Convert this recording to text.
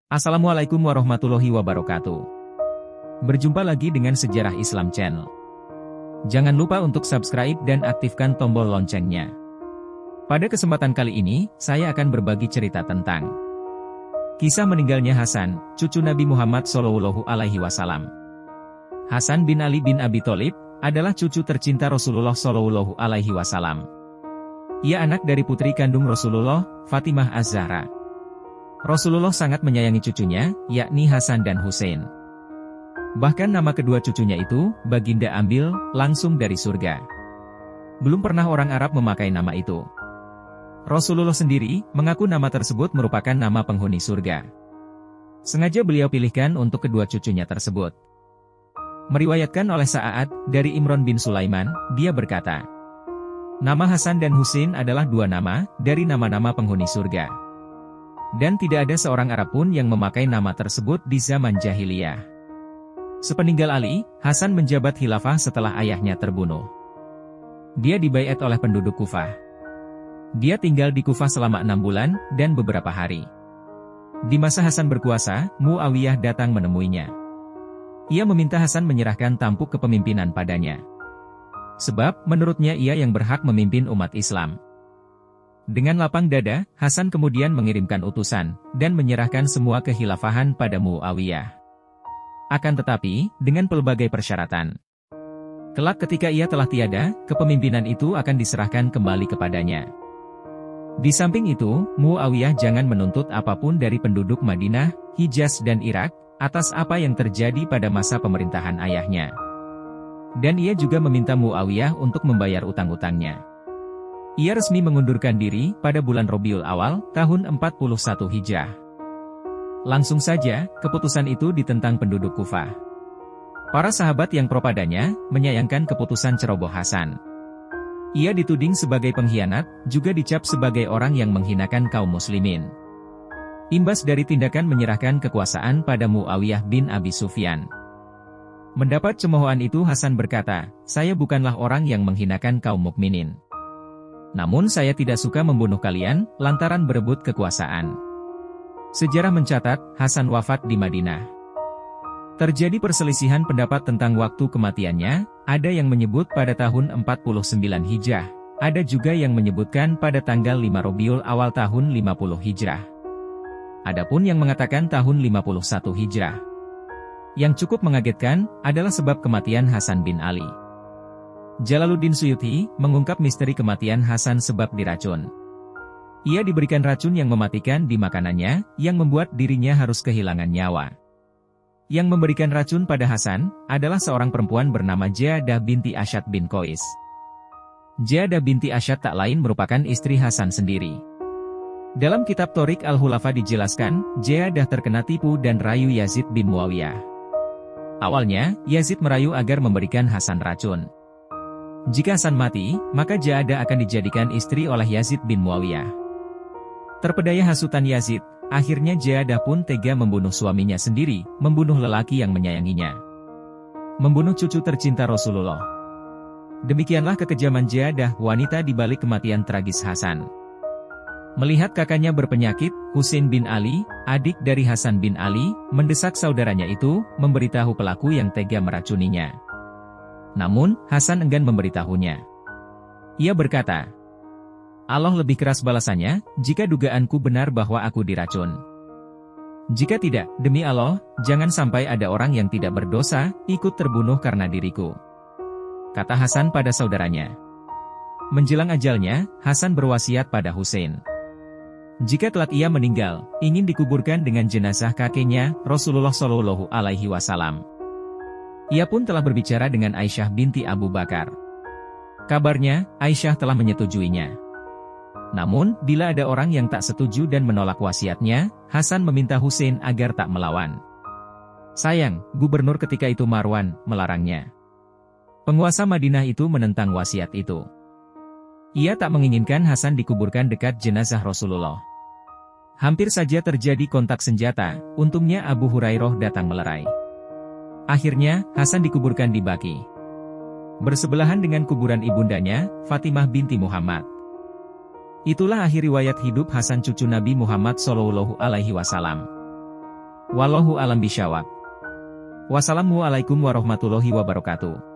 Assalamualaikum warahmatullahi wabarakatuh. Berjumpa lagi dengan Sejarah Islam Channel. Jangan lupa untuk subscribe dan aktifkan tombol loncengnya. Pada kesempatan kali ini, saya akan berbagi cerita tentang kisah meninggalnya Hasan, cucu Nabi Muhammad SAW. Hasan bin Ali bin Abi Thalib adalah cucu tercinta Rasulullah SAW. Ia anak dari putri kandung Rasulullah, Fatimah Az-Zahra. Rasulullah sangat menyayangi cucunya, yakni Hasan dan Husain. Bahkan nama kedua cucunya itu, Baginda ambil, langsung dari surga. Belum pernah orang Arab memakai nama itu. Rasulullah sendiri, mengaku nama tersebut merupakan nama penghuni surga. Sengaja beliau pilihkan untuk kedua cucunya tersebut. Meriwayatkan oleh Sa'ad, dari Imran bin Sulaiman, dia berkata, nama Hasan dan Husain adalah dua nama, dari nama-nama penghuni surga. Dan tidak ada seorang Arab pun yang memakai nama tersebut di zaman jahiliyah. Sepeninggal Ali, Hasan menjabat khilafah setelah ayahnya terbunuh. Dia dibaiat oleh penduduk Kufah. Dia tinggal di Kufah selama 6 bulan, dan beberapa hari. Di masa Hasan berkuasa, Muawiyah datang menemuinya. Ia meminta Hasan menyerahkan tampuk kepemimpinan padanya. Sebab, menurutnya ia yang berhak memimpin umat Islam. Dengan lapang dada, Hasan kemudian mengirimkan utusan, dan menyerahkan semua kekhilafahan pada Muawiyah. Akan tetapi, dengan pelbagai persyaratan. Kelak ketika ia telah tiada, kepemimpinan itu akan diserahkan kembali kepadanya. Di samping itu, Muawiyah jangan menuntut apapun dari penduduk Madinah, Hijaz dan Irak, atas apa yang terjadi pada masa pemerintahan ayahnya. Dan ia juga meminta Muawiyah untuk membayar utang-utangnya. Ia resmi mengundurkan diri pada bulan Rabiul Awal, tahun 41 Hijrah. Langsung saja, keputusan itu ditentang penduduk Kufah. Para sahabat yang pro padanya, menyayangkan keputusan ceroboh Hasan. Ia dituding sebagai pengkhianat, juga dicap sebagai orang yang menghinakan kaum muslimin. Imbas dari tindakan menyerahkan kekuasaan pada Muawiyah bin Abi Sufyan. Mendapat cemoohan itu Hasan berkata, saya bukanlah orang yang menghinakan kaum mukminin. Namun saya tidak suka membunuh kalian, lantaran berebut kekuasaan. Sejarah mencatat, Hasan wafat di Madinah. Terjadi perselisihan pendapat tentang waktu kematiannya, ada yang menyebut pada tahun 49 Hijrah, ada juga yang menyebutkan pada tanggal 5 Rabiul Awal tahun 50 Hijrah. Adapun yang mengatakan tahun 51 Hijrah. Yang cukup mengagetkan, adalah sebab kematian Hasan bin Ali. Jalaluddin Suyuti, mengungkap misteri kematian Hasan sebab diracun. Ia diberikan racun yang mematikan di makanannya, yang membuat dirinya harus kehilangan nyawa. Yang memberikan racun pada Hasan, adalah seorang perempuan bernama Jadah binti Asyad bin Qais. Jadah binti Asyad tak lain merupakan istri Hasan sendiri. Dalam kitab Thoriq al-Hulafa dijelaskan, Jadah terkena tipu dan rayu Yazid bin Muawiyah. Awalnya, Yazid merayu agar memberikan Hasan racun. Jika Hasan mati, maka Jadah akan dijadikan istri oleh Yazid bin Muawiyah. Terpedaya hasutan Yazid, akhirnya Jadah pun tega membunuh suaminya sendiri, membunuh lelaki yang menyayanginya. Membunuh cucu tercinta Rasulullah. Demikianlah kekejaman Jadah, wanita di balik kematian tragis Hasan. Melihat kakaknya berpenyakit, Husain bin Ali, adik dari Hasan bin Ali, mendesak saudaranya itu, memberitahu pelaku yang tega meracuninya. Namun, Hasan enggan memberitahunya. Ia berkata, Allah lebih keras balasannya, jika dugaanku benar bahwa aku diracun. Jika tidak, demi Allah, jangan sampai ada orang yang tidak berdosa, ikut terbunuh karena diriku. Kata Hasan pada saudaranya. Menjelang ajalnya, Hasan berwasiat pada Husain. Jika kelak ia meninggal, ingin dikuburkan dengan jenazah kakeknya, Rasulullah SAW. Ia pun telah berbicara dengan Aisyah binti Abu Bakar. Kabarnya, Aisyah telah menyetujuinya. Namun, bila ada orang yang tak setuju dan menolak wasiatnya, Hasan meminta Husain agar tak melawan. Sayang, gubernur ketika itu Marwan, melarangnya. Penguasa Madinah itu menentang wasiat itu. Ia tak menginginkan Hasan dikuburkan dekat jenazah Rasulullah. Hampir saja terjadi kontak senjata, untungnya Abu Hurairah datang melerai. Akhirnya, Hasan dikuburkan di Baqi. Bersebelahan dengan kuburan ibundanya, Fatimah binti Muhammad. Itulah akhir riwayat hidup Hasan cucu Nabi Muhammad SAW. Wallahu alam bisyawab. Wassalamualaikum warahmatullahi wabarakatuh.